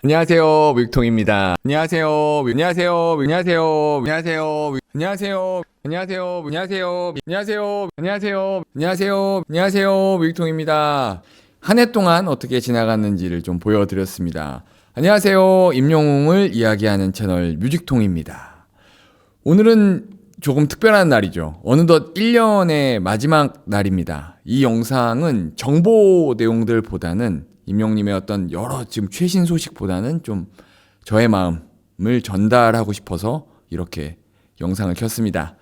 안녕하세요, 뮤직통입니다. 안녕하세요, 안녕하세요, 안녕하세요, 안녕하세요, 안녕하세요, 안녕하세요, 안녕하세요, 안녕하세요, 안녕하세요, 안녕하세요, 안녕하세요, 뮤직통입니다. 한 해 동안 어떻게 지나갔는지를 좀 보여드렸습니다. 안녕하세요, 임영웅을 이야기하는 채널 뮤직통입니다. 오늘은 조금 특별한 날이죠. 어느덧 1년의 마지막 날입니다. 이 영상은 정보 내용들보다는 임영님의 어떤 여러 지금 최신 소식보다는 좀 저의 마음을 전달하고 싶어서 이렇게 영상을 켰습니다.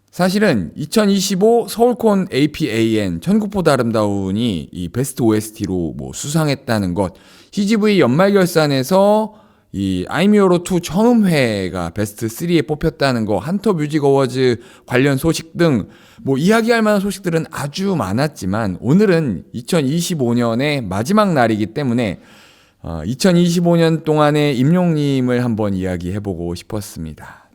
사실은 2025 서울콘 APAN 천국보다 아름다운이 이 베스트 OST로 수상했다는 것, CGV 연말결산에서 이 아이미어로2 처음회가 베스트 3에 뽑혔다는 거, 한터 뮤직 어워즈 관련 소식 등 이야기할 만한 소식들은 아주 많았지만 오늘은 2025년의 마지막 날이기 때문에 2025년 동안의 임용님을 한번 이야기해보고 싶었습니다.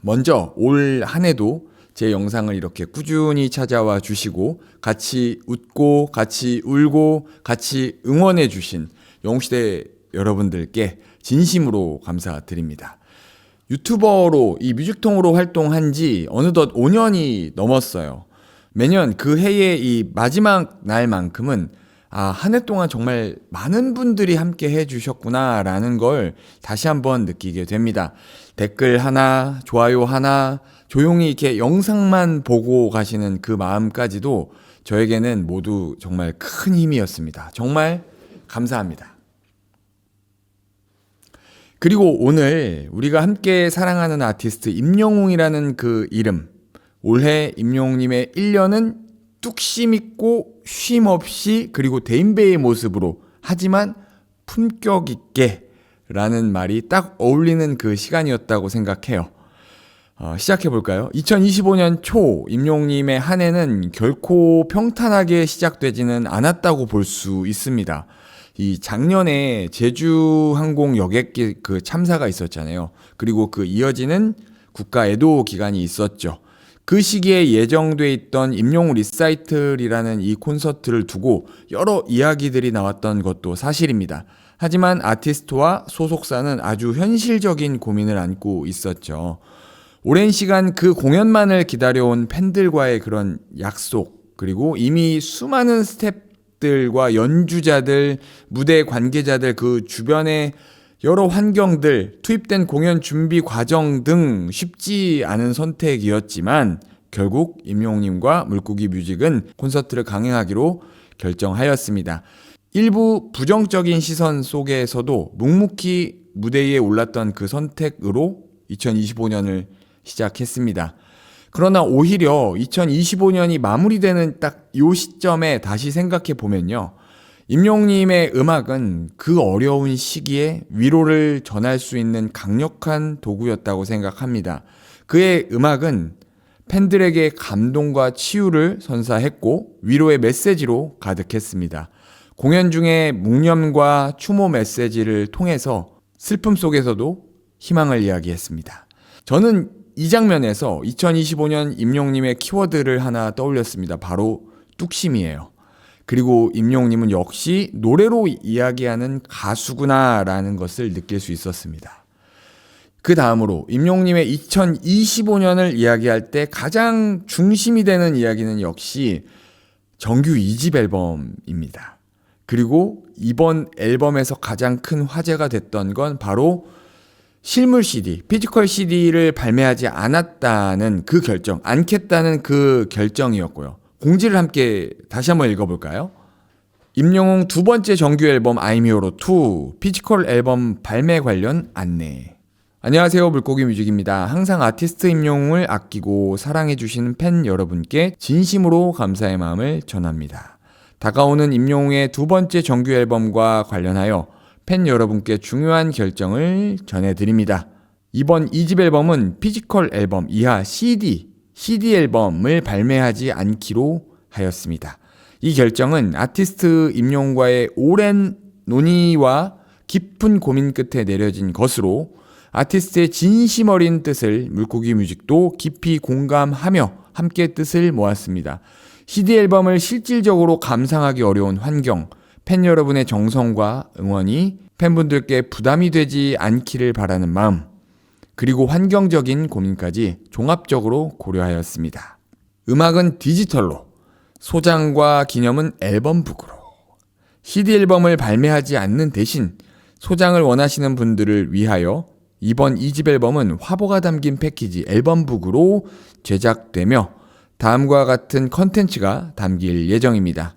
먼저 올 한 해도 제 영상을 이렇게 꾸준히 찾아와 주시고 같이 웃고 같이 울고 같이 응원해 주신 영웅시대 여러분들께 진심으로 감사드립니다. 유튜버로 이 뮤직통으로 활동한 지 어느덧 5년이 넘었어요. 매년 그 해의 이 마지막 날만큼은 한 해 동안 정말 많은 분들이 함께 해주셨구나 라는 걸 다시 한번 느끼게 됩니다. 댓글 하나, 좋아요 하나, 조용히 이렇게 영상만 보고 가시는 그 마음까지도 저에게는 모두 정말 큰 힘이었습니다. 정말 감사합니다. 그리고 오늘 우리가 함께 사랑하는 아티스트 임영웅이라는 그 이름, 올해 임영웅님의 1년은 뚝심 있고 쉼 없이 그리고 대인배의 모습으로 하지만 품격 있게 라는 말이 딱 어울리는 그 시간이었다고 생각해요. 시작해볼까요? 2025년 초 임영웅님의 한 해는 결코 평탄하게 시작되지는 않았다고 볼 수 있습니다. 이 작년에 제주항공 여객 그 참사가 있었잖아요. 그리고 그 이어지는 국가 애도 기간이 있었죠. 그 시기에 예정돼 있던 임영웅 리사이틀이라는 이 콘서트를 두고 여러 이야기들이 나왔던 것도 사실입니다. 하지만 아티스트와 소속사는 아주 현실적인 고민을 안고 있었죠. 오랜 시간 그 공연만을 기다려온 팬들과의 그런 약속, 그리고 이미 수많은 스태프들과 연주자들, 무대 관계자들, 그 주변의 여러 환경들, 투입된 공연 준비 과정 등 쉽지 않은 선택이었지만 결국 임영웅님과 물고기 뮤직은 콘서트를 강행하기로 결정하였습니다. 일부 부정적인 시선 속에서도 묵묵히 무대 위에 올랐던 그 선택으로 2025년을 시작했습니다. 그러나 오히려 2025년이 마무리되는 딱 이 시점에 다시 생각해 보면요. 임영웅님의 음악은 그 어려운 시기에 위로를 전할 수 있는 강력한 도구였다고 생각합니다. 그의 음악은 팬들에게 감동과 치유를 선사했고 위로의 메시지로 가득했습니다. 공연 중에 묵념과 추모 메시지를 통해서 슬픔 속에서도 희망을 이야기했습니다. 저는 이 장면에서 2025년 임영웅님의 키워드를 하나 떠올렸습니다. 바로 뚝심이에요. 그리고 임영웅님은 역시 노래로 이야기하는 가수구나 라는 것을 느낄 수 있었습니다. 그 다음으로 임영웅님의 2025년을 이야기할 때 가장 중심이 되는 이야기는 역시 정규 2집 앨범입니다. 그리고 이번 앨범에서 가장 큰 화제가 됐던 건 바로 실물 CD, 피지컬 CD를 발매하지 않았다는 그 결정, 않겠다는 그 결정이었고요. 공지를 함께 다시 한번 읽어볼까요? 임영웅 두 번째 정규 앨범 아이미어로2 피지컬 앨범 발매 관련 안내. 안녕하세요, 물고기 뮤직입니다. 항상 아티스트 임영웅을 아끼고 사랑해주시는 팬 여러분께 진심으로 감사의 마음을 전합니다. 다가오는 임영웅의 두 번째 정규 앨범과 관련하여 팬 여러분께 중요한 결정을 전해드립니다. 이번 2집 앨범은 피지컬 앨범 이하 CD 앨범을 발매하지 않기로 하였습니다. 이 결정은 아티스트 임영웅과의 오랜 논의와 깊은 고민 끝에 내려진 것으로 아티스트의 진심 어린 뜻을 물고기 뮤직도 깊이 공감하며 함께 뜻을 모았습니다. CD 앨범을 실질적으로 감상하기 어려운 환경, 팬 여러분의 정성과 응원이 팬분들께 부담이 되지 않기를 바라는 마음, 그리고 환경적인 고민까지 종합적으로 고려하였습니다. 음악은 디지털로, 소장과 기념은 앨범북으로. CD 앨범을 발매하지 않는 대신 소장을 원하시는 분들을 위하여 이번 2집 앨범은 화보가 담긴 패키지 앨범북으로 제작되며 다음과 같은 컨텐츠가 담길 예정입니다.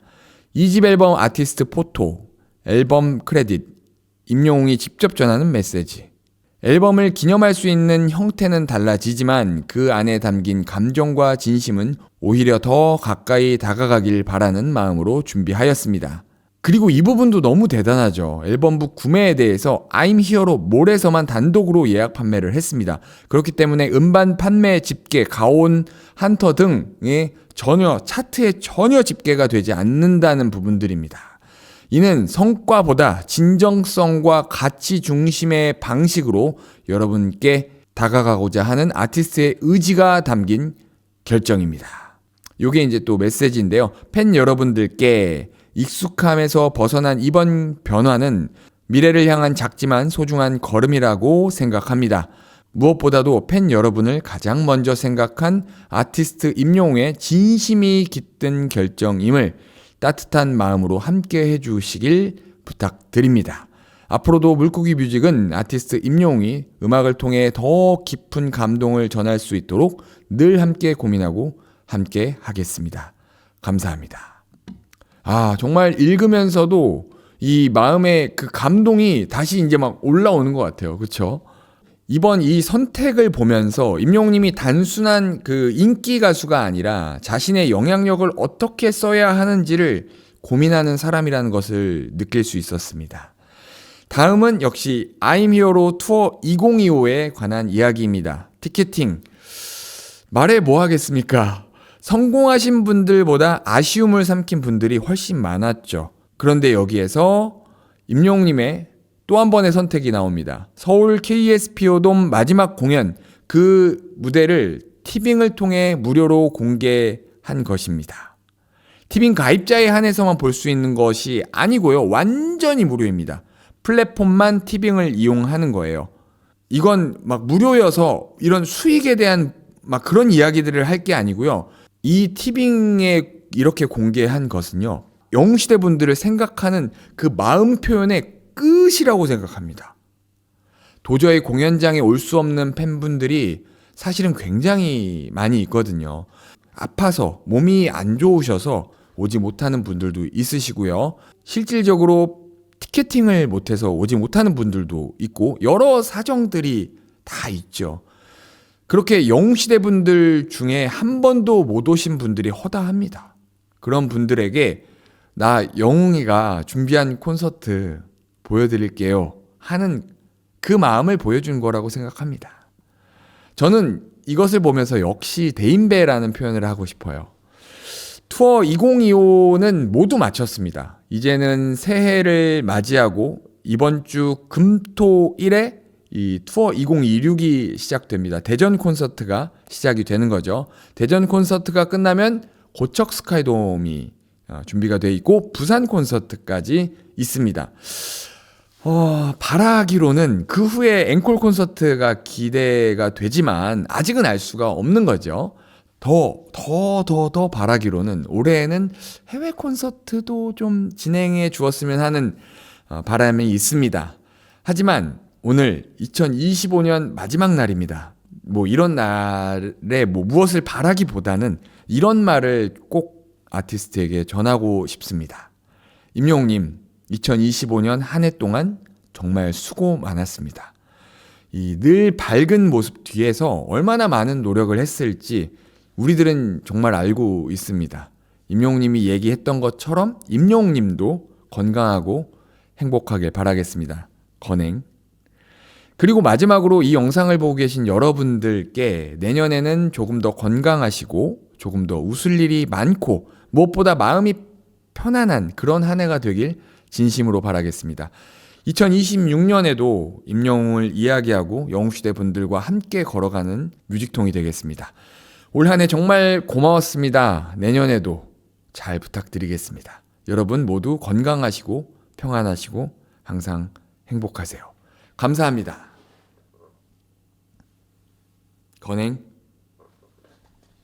2집 앨범 아티스트 포토, 앨범 크레딧, 임영웅이 직접 전하는 메시지. 앨범을 기념할 수 있는 형태는 달라지지만 그 안에 담긴 감정과 진심은 오히려 더 가까이 다가가길 바라는 마음으로 준비하였습니다. 그리고 이 부분도 너무 대단하죠. 앨범북 구매에 대해서 I'm Here로 몰에서만 단독으로 예약 판매를 했습니다. 그렇기 때문에 음반 판매 집계, 가온, 한터 등의 차트에 전혀 집계가 되지 않는다는 부분들입니다. 이는 성과보다 진정성과 가치 중심의 방식으로 여러분께 다가가고자 하는 아티스트의 의지가 담긴 결정입니다. 이게 이제 또 메시지인데요. 팬 여러분들께 익숙함에서 벗어난 이번 변화는 미래를 향한 작지만 소중한 걸음이라고 생각합니다. 무엇보다도 팬 여러분을 가장 먼저 생각한 아티스트 임영웅의 진심이 깃든 결정임을 따뜻한 마음으로 함께 해주시길 부탁드립니다. 앞으로도 물고기 뮤직은 아티스트 임영웅이 음악을 통해 더 깊은 감동을 전할 수 있도록 늘 함께 고민하고 함께 하겠습니다. 감사합니다. 정말 읽으면서도 이 마음의 그 감동이 다시 이제 막 올라오는 것 같아요. 그렇죠? 이번 이 선택을 보면서 임영웅님이 단순한 그 인기 가수가 아니라 자신의 영향력을 어떻게 써야 하는지를 고민하는 사람이라는 것을 느낄 수 있었습니다. 다음은 역시 I'm Here로 투어 2025에 관한 이야기입니다. 티켓팅. 말해 뭐 하겠습니까? 성공하신 분들보다 아쉬움을 삼킨 분들이 훨씬 많았죠. 그런데 여기에서 임영웅님의 또 한 번의 선택이 나옵니다. 서울 KSPO돔 마지막 공연, 그 무대를 티빙을 통해 무료로 공개한 것입니다. 티빙 가입자에 한해서만 볼 수 있는 것이 아니고요. 완전히 무료입니다. 플랫폼만 티빙을 이용하는 거예요. 이건 막 무료여서 이런 수익에 대한 막 그런 이야기들을 할 게 아니고요. 이 티빙에 이렇게 공개한 것은요, 영웅시대 분들을 생각하는 그 마음 표현의 끝이라고 생각합니다. 도저히 공연장에 올 수 없는 팬분들이 사실은 굉장히 많이 있거든요. 아파서 몸이 안 좋으셔서 오지 못하는 분들도 있으시고요. 실질적으로 티켓팅을 못해서 오지 못하는 분들도 있고 여러 사정들이 다 있죠. 그렇게 영웅시대 분들 중에 한 번도 못 오신 분들이 허다합니다. 그런 분들에게 나 영웅이가 준비한 콘서트 보여드릴게요 하는 그 마음을 보여준 거라고 생각합니다. 저는 이것을 보면서 역시 대인배라는 표현을 하고 싶어요. 투어 2025는 모두 마쳤습니다. 이제는 새해를 맞이하고 이번 주 금토일에 이 투어 2026이 시작됩니다. 대전 콘서트가 시작이 되는 거죠. 대전 콘서트가 끝나면 고척 스카이돔이 준비가 돼 있고 부산 콘서트까지 있습니다. 바라기로는 그 후에 앵콜 콘서트가 기대가 되지만 아직은 알 수가 없는 거죠. 더 바라기로는 올해에는 해외 콘서트도 좀 진행해 주었으면 하는 바람이 있습니다. 하지만 오늘 2025년 마지막 날입니다. 이런 날에 무엇을 바라기보다는 이런 말을 꼭 아티스트에게 전하고 싶습니다. 임영웅님, 2025년 한 해 동안 정말 수고 많았습니다. 이 늘 밝은 모습 뒤에서 얼마나 많은 노력을 했을지 우리들은 정말 알고 있습니다. 임영웅님이 얘기했던 것처럼 임영웅님도 건강하고 행복하길 바라겠습니다. 건행. 그리고 마지막으로 이 영상을 보고 계신 여러분들께 내년에는 조금 더 건강하시고 조금 더 웃을 일이 많고 무엇보다 마음이 편안한 그런 한 해가 되길 진심으로 바라겠습니다. 2026년에도 임영웅을 이야기하고 영웅시대 분들과 함께 걸어가는 뮤직통이 되겠습니다. 올 한 해 정말 고마웠습니다. 내년에도 잘 부탁드리겠습니다. 여러분 모두 건강하시고 평안하시고 항상 행복하세요. 감사합니다. 건행.